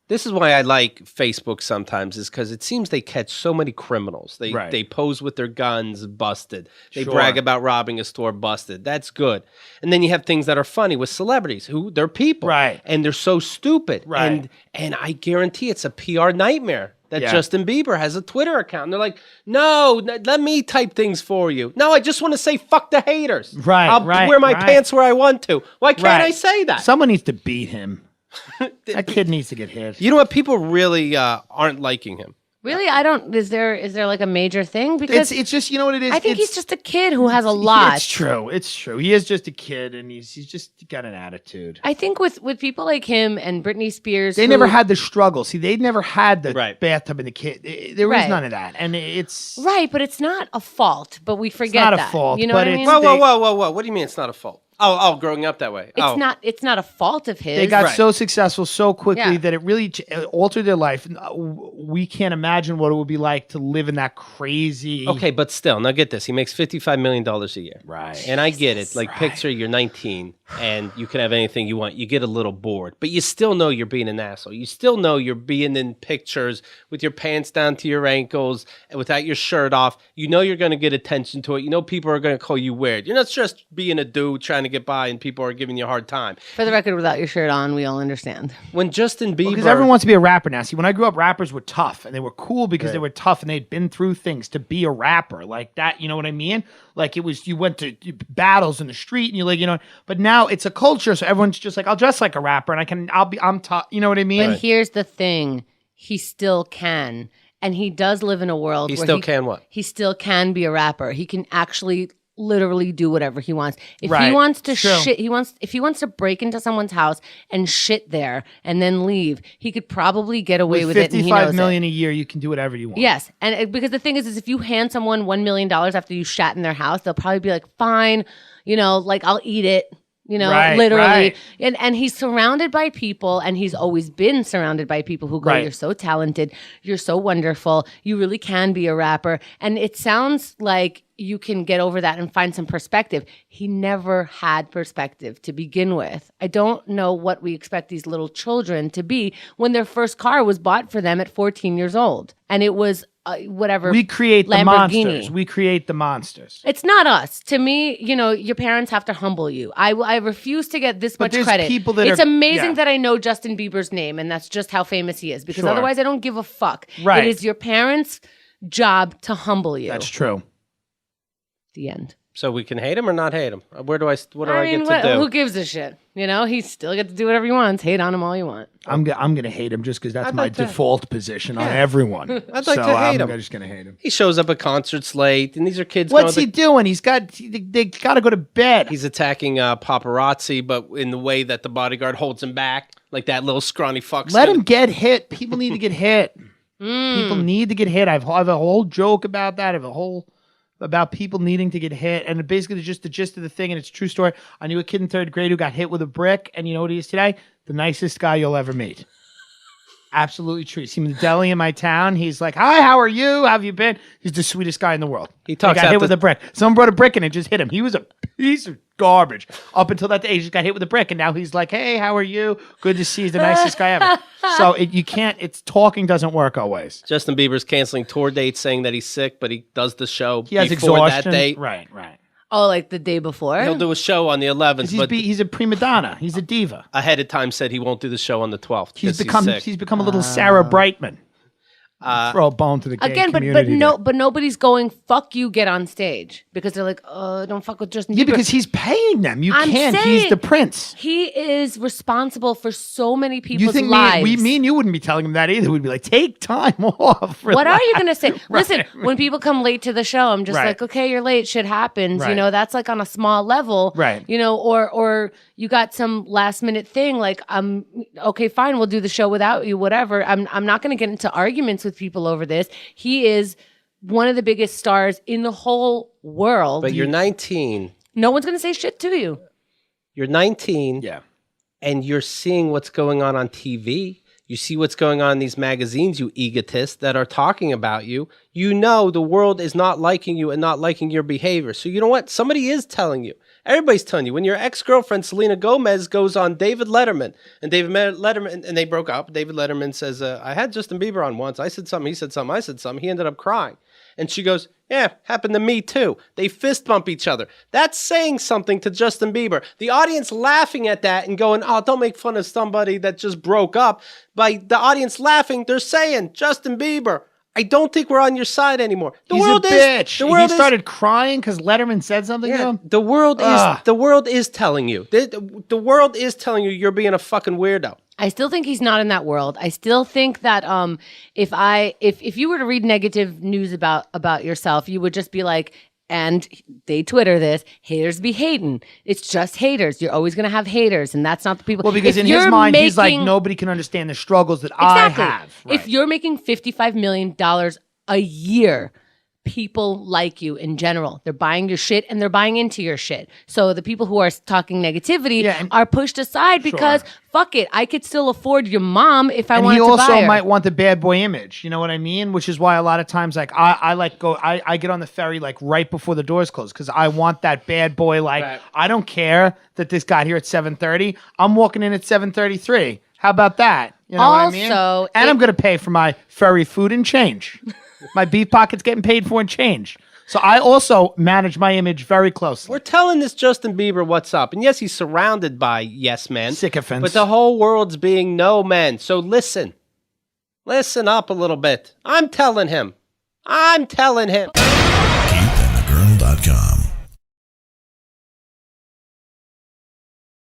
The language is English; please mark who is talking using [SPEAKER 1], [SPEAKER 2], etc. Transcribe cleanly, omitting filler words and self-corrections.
[SPEAKER 1] This is why I like Facebook sometimes, is because it seems they catch so many criminals. They pose with their guns, busted. They brag about robbing a store, busted. That's good. And then you have things that are funny with celebrities who they're people.
[SPEAKER 2] Right.
[SPEAKER 1] And they're so stupid.
[SPEAKER 2] Right.
[SPEAKER 1] And I guarantee it's a PR nightmare that Justin Bieber has a Twitter account. And they're like, no, let me type things for you. No, I just want to say fuck the haters.
[SPEAKER 2] Right,
[SPEAKER 1] I'll wear my pants where I want to. Why can't I say that?
[SPEAKER 2] Someone needs to beat him. That kid needs to get hit.
[SPEAKER 1] You know what? People really aren't liking him.
[SPEAKER 3] Really? I don't. Is there like a major thing? Because
[SPEAKER 2] it's just, you know what it is?
[SPEAKER 3] I think he's just a kid who has a lot.
[SPEAKER 2] It's true. It's true. He is just a kid, and he's just got an attitude.
[SPEAKER 3] I think with people like him and Britney Spears,
[SPEAKER 2] they never had the struggle. See, they never had the bathtub in the kid. There was none of that, and it's
[SPEAKER 3] right. But it's not a fault. But we forget
[SPEAKER 2] it's not
[SPEAKER 3] that.
[SPEAKER 2] a fault.
[SPEAKER 3] You know what I mean?
[SPEAKER 1] Whoa! What do you mean it's not a fault? Oh, growing up that way.
[SPEAKER 3] It's not a fault of his.
[SPEAKER 2] They got so successful so quickly that it really altered their life. We can't imagine what it would be like to live in that crazy.
[SPEAKER 1] Okay, but still, now get this. He makes $55 million a year.
[SPEAKER 2] Right.
[SPEAKER 1] And I get it. Like, picture you're 19 and you can have anything you want. You get a little bored, but you still know you're being an asshole. You still know you're being in pictures with your pants down to your ankles and without your shirt off. You know you're going to get attention to it. You know people are going to call you weird. You're not just being a dude trying to get by and people are giving you a hard time.
[SPEAKER 3] For the record, without your shirt on, we all understand.
[SPEAKER 1] When Justin Bieber...
[SPEAKER 2] Because everyone wants to be a rapper now. See, when I grew up, rappers were tough, and they were cool because they were tough, and they'd been through things to be a rapper. Like that, you know what I mean? Like it was, you went to battles in the street, and you're like, you know, but now it's a culture, so everyone's just like, I'll dress like a rapper, and I'm tough, you know what I mean?
[SPEAKER 3] But here's the thing, he still can. And he does live in a world where
[SPEAKER 1] still can what?
[SPEAKER 3] He still can be a rapper. He can actually literally do whatever he wants. If he wants to shit, if he wants to break into someone's house and shit there and then leave, he could probably get away with it. And he knows
[SPEAKER 2] $55 million a year, you can do whatever you want.
[SPEAKER 3] Yes, and because the thing is if you hand someone $1 million after you shat in their house, they'll probably be like, fine, you know, like I'll eat it. You know, literally. And he's surrounded by people, and he's always been surrounded by people who go, you're so talented, you're so wonderful, you really can be a rapper. And it sounds like you can get over that and find some perspective. He never had perspective to begin with. I don't know what we expect these little children to be when their first car was bought for them at 14 years old. And it was whatever.
[SPEAKER 2] We create the monsters. We create the monsters.
[SPEAKER 3] It's not us. To me, you know, your parents have to humble you. I refuse to get this much credit. It's amazing that I know Justin Bieber's name, and that's just how famous he is, because otherwise I don't give a fuck.
[SPEAKER 2] Right.
[SPEAKER 3] It is your parents' job to humble you.
[SPEAKER 2] That's true.
[SPEAKER 3] The end.
[SPEAKER 1] So we can hate him or not hate him? What do I get to do?
[SPEAKER 3] Who gives a shit? You know, he still gets to do whatever he wants. Hate on him all you want.
[SPEAKER 2] I'm gonna hate him just because that's my default position on everyone.
[SPEAKER 1] I'd like to hate him.
[SPEAKER 2] I'm just gonna hate him.
[SPEAKER 1] He shows up at concerts late, and these are kids.
[SPEAKER 2] What's he doing? They got to go to bed.
[SPEAKER 1] He's attacking paparazzi, but in the way that the bodyguard holds him back, like that little scrawny fuck.
[SPEAKER 2] Let him get hit. People need to get hit. People need to get hit. I have a whole joke about that. I have a whole about people needing to get hit, and basically just the gist of the thing, and it's a true story. I knew a kid in 3rd grade who got hit with a brick, and you know what he is today? The nicest guy you'll ever meet. Absolutely true. See him in the deli in my town. He's like, "Hi, how are you? How have you been?" He's the sweetest guy in the world. He got hit with a brick. Someone brought a brick and it just hit him. He was a piece of garbage up until that day. He just got hit with a brick, and now he's like, "Hey, how are you? Good to see you. He's the nicest guy ever." So you can't. It's talking doesn't work always.
[SPEAKER 1] Justin Bieber's canceling tour dates, saying that he's sick, but he does the show
[SPEAKER 2] he has
[SPEAKER 1] before
[SPEAKER 2] exhaustion.
[SPEAKER 1] That date.
[SPEAKER 2] Right.
[SPEAKER 3] Oh, like the day before?
[SPEAKER 1] He'll do a show on the 11th.
[SPEAKER 2] But he's a prima donna. He's a diva.
[SPEAKER 1] Ahead of time said he won't do the show on the 12th.
[SPEAKER 2] He's become a little Sarah Brightman. Throw a bone to the gay community.
[SPEAKER 3] But nobody's going, fuck you, get on stage. Because they're like, don't fuck with Justin Bieber.
[SPEAKER 2] Yeah, because he's paying them. You can't. He's the prince.
[SPEAKER 3] He is responsible for so many people's lives.
[SPEAKER 2] Me and you wouldn't be telling him that either. We'd be like, take time off.
[SPEAKER 3] What are you going to say? Listen, when people come late to the show, I'm just like, okay, you're late. Shit happens. You know, that's like on a small level.
[SPEAKER 2] Right.
[SPEAKER 3] You know, or you got some last minute thing like, okay, fine, we'll do the show without you, whatever. I'm not going to get into arguments with people over this. He is one of the biggest stars in the whole world.
[SPEAKER 1] But you're 19.
[SPEAKER 3] No one's going to say shit to you.
[SPEAKER 1] You're 19.
[SPEAKER 2] Yeah.
[SPEAKER 1] And you're seeing what's going on TV. You see what's going on in these magazines, you egotists that are talking about you. You know the world is not liking you and not liking your behavior. So you know what? Somebody is telling you. Everybody's telling you when your ex-girlfriend Selena Gomez goes on David Letterman, and they broke up. David Letterman says, I had Justin Bieber on once. I said something, he said something, I said something. He ended up crying. And she goes, yeah, happened to me too. They fist bump each other. That's saying something to Justin Bieber. The audience laughing at that and going, oh, don't make fun of somebody that just broke up. By the audience laughing, they're saying, Justin Bieber, I don't think we're on your side anymore.
[SPEAKER 2] He's a bitch. He started crying because Letterman said something to him?
[SPEAKER 1] The world is telling you. The world is telling you you're being a fucking weirdo.
[SPEAKER 3] I still think he's not in that world. I still think that if you were to read negative news about yourself, you would just be like, and they Twitter this, haters be hating. It's just haters. You're always going to have haters, and that's not the people.
[SPEAKER 2] Well, because in his mind, he's like, nobody can understand the struggles that I have.
[SPEAKER 3] Right. If you're making $55 million a year, people like you in general. They're buying your shit and they're buying into your shit. So the people who are talking negativity are pushed aside because fuck it, I could still afford your mom if I wanted to buy her.
[SPEAKER 2] And he also might want the bad boy image. You know what I mean? Which is why a lot of times, like I get on the ferry like right before the doors close because I want that bad boy. Like I don't care that this got here at 7:30. I'm walking in at 7:33. How about that? You know what I mean? And I'm gonna pay for my ferry food and change. My beef pocket's getting paid for and change. So I also manage my image very closely.
[SPEAKER 1] We're telling this Justin Bieber what's up. And yes, he's surrounded by yes men.
[SPEAKER 2] Sycophants.
[SPEAKER 1] But the whole world's being no men. So listen. Listen up a little bit. I'm telling him. KeithAndTheGirl.com